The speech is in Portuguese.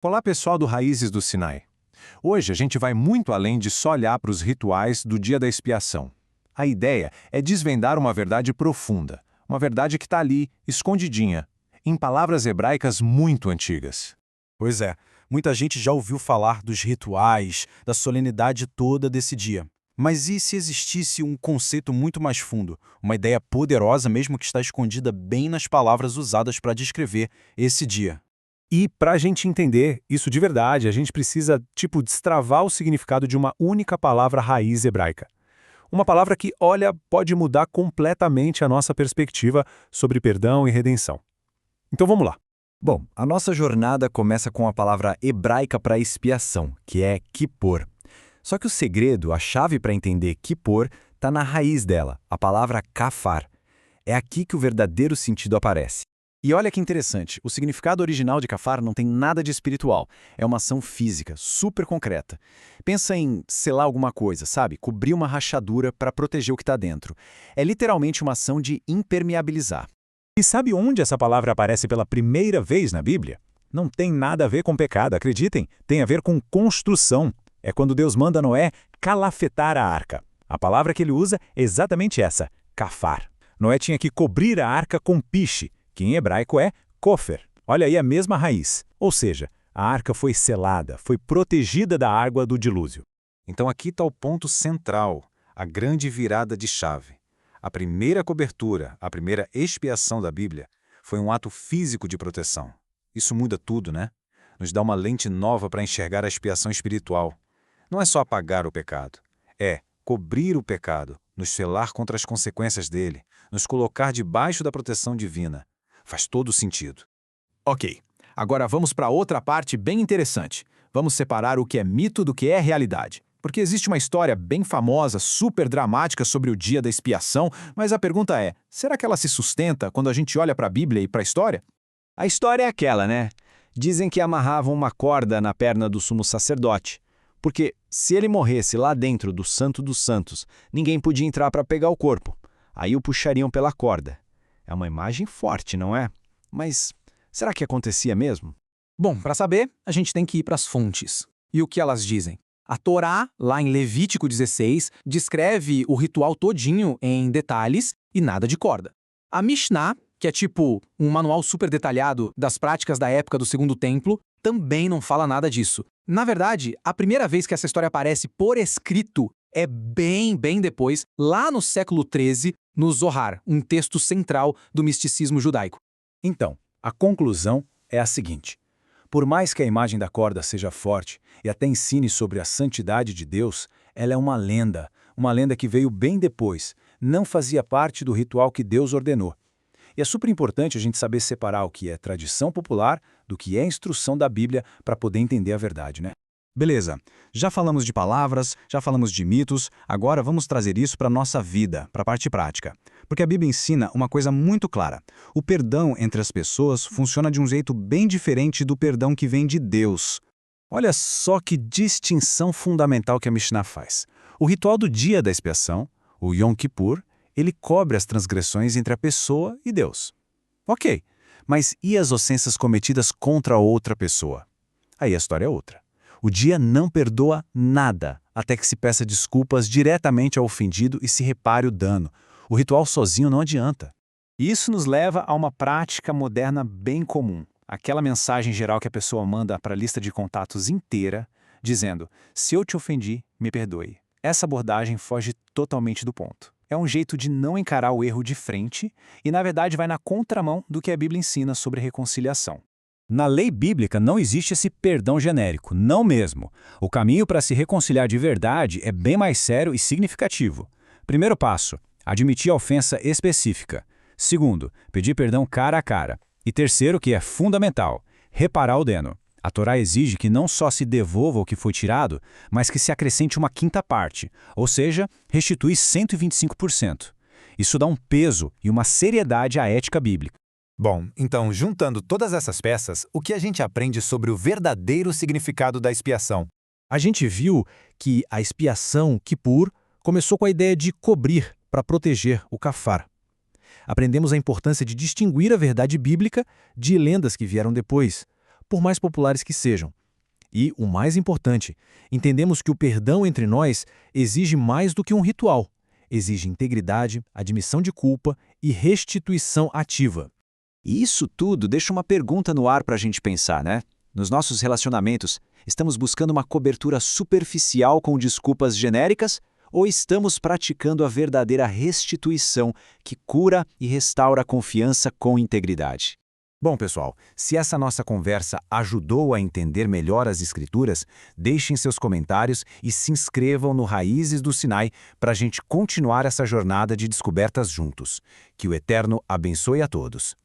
Olá, pessoal do Raízes do Sinai. Hoje a gente vai muito além de só olhar para os rituais do dia da expiação. A ideia é desvendar uma verdade profunda, uma verdade que está ali, escondidinha, em palavras hebraicas muito antigas. Pois é, muita gente já ouviu falar dos rituais, da solenidade toda desse dia. Mas e se existisse um conceito muito mais fundo, uma ideia poderosa mesmo que está escondida bem nas palavras usadas para descrever esse dia? E para a gente entender isso de verdade, a gente precisa, destravar o significado de uma única palavra raiz hebraica. Uma palavra que, olha, pode mudar completamente a nossa perspectiva sobre perdão e redenção. Então vamos lá. Bom, a nossa jornada começa com a palavra hebraica para expiação, que é Kippur. Só que o segredo, a chave para entender Kippur, está na raiz dela, a palavra kafar. É aqui que o verdadeiro sentido aparece. E olha que interessante, o significado original de kafar não tem nada de espiritual. É uma ação física, super concreta. Pensa em selar alguma coisa, sabe? Cobrir uma rachadura para proteger o que está dentro. É literalmente uma ação de impermeabilizar. E sabe onde essa palavra aparece pela primeira vez na Bíblia? Não tem nada a ver com pecado, acreditem. Tem a ver com construção. É quando Deus manda Noé calafetar a arca. A palavra que ele usa é exatamente essa, kafar. Noé tinha que cobrir a arca com piche, que em hebraico é kofer. Olha aí a mesma raiz. Ou seja, a arca foi selada, foi protegida da água do dilúvio. Então aqui está o ponto central, a grande virada de chave. A primeira cobertura, a primeira expiação da Bíblia, foi um ato físico de proteção. Isso muda tudo, né? Nos dá uma lente nova para enxergar a expiação espiritual. Não é só apagar o pecado, é cobrir o pecado, nos selar contra as consequências dele, nos colocar debaixo da proteção divina. Faz todo sentido. Ok, agora vamos para outra parte bem interessante. Vamos separar o que é mito do que é realidade. Porque existe uma história bem famosa, super dramática sobre o dia da expiação, mas a pergunta é, será que ela se sustenta quando a gente olha para a Bíblia e para a história? A história é aquela, né? Dizem que amarravam uma corda na perna do sumo sacerdote. Porque se ele morresse lá dentro do Santo dos Santos, ninguém podia entrar para pegar o corpo. Aí o puxariam pela corda. É uma imagem forte, não é? Mas será que acontecia mesmo? Bom, para saber, a gente tem que ir para as fontes. E o que elas dizem? A Torá, lá em Levítico 16, descreve o ritual todinho em detalhes e nada de corda. A Mishnah, que é tipo um manual super detalhado das práticas da época do Segundo Templo, também não fala nada disso. Na verdade, a primeira vez que essa história aparece por escrito é bem depois, lá no século XIII, no Zohar, um texto central do misticismo judaico. Então, a conclusão é a seguinte. Por mais que a imagem da corda seja forte e até ensine sobre a santidade de Deus, ela é uma lenda que veio bem depois, não fazia parte do ritual que Deus ordenou. E é super importante a gente saber separar o que é tradição popular do que é instrução da Bíblia para poder entender a verdade, né? Beleza, já falamos de palavras, já falamos de mitos, agora vamos trazer isso para a nossa vida, para a parte prática. Porque a Bíblia ensina uma coisa muito clara. O perdão entre as pessoas funciona de um jeito bem diferente do perdão que vem de Deus. Olha só que distinção fundamental que a Mishnah faz. O ritual do dia da expiação, o Yom Kippur, ele cobre as transgressões entre a pessoa e Deus. Ok, mas e as ofensas cometidas contra outra pessoa? Aí a história é outra. O dia não perdoa nada, até que se peça desculpas diretamente ao ofendido e se repare o dano. O ritual sozinho não adianta. Isso nos leva a uma prática moderna bem comum. Aquela mensagem geral que a pessoa manda para a lista de contatos inteira, dizendo, se eu te ofendi, me perdoe. Essa abordagem foge totalmente do ponto. É um jeito de não encarar o erro de frente e, na verdade, vai na contramão do que a Bíblia ensina sobre reconciliação. Na lei bíblica não existe esse perdão genérico, não mesmo. O caminho para se reconciliar de verdade é bem mais sério e significativo. Primeiro passo, admitir a ofensa específica. Segundo, pedir perdão cara a cara. E terceiro, que é fundamental, reparar o dano. A Torá exige que não só se devolva o que foi tirado, mas que se acrescente uma quinta parte, ou seja, restitui 125%. Isso dá um peso e uma seriedade à ética bíblica. Bom, então, juntando todas essas peças, o que a gente aprende sobre o verdadeiro significado da expiação? A gente viu que a expiação, Kippur, começou com a ideia de cobrir para proteger o kafar. Aprendemos a importância de distinguir a verdade bíblica de lendas que vieram depois. por mais populares que sejam. E, o mais importante, entendemos que o perdão entre nós exige mais do que um ritual. Exige integridade, admissão de culpa e restituição ativa. E isso tudo deixa uma pergunta no ar para a gente pensar, né? Nos nossos relacionamentos, estamos buscando uma cobertura superficial com desculpas genéricas ou estamos praticando a verdadeira restituição que cura e restaura a confiança com integridade? Bom, pessoal, se essa nossa conversa ajudou a entender melhor as Escrituras, deixem seus comentários e se inscrevam no Raízes do Sinai para a gente continuar essa jornada de descobertas juntos. Que o Eterno abençoe a todos.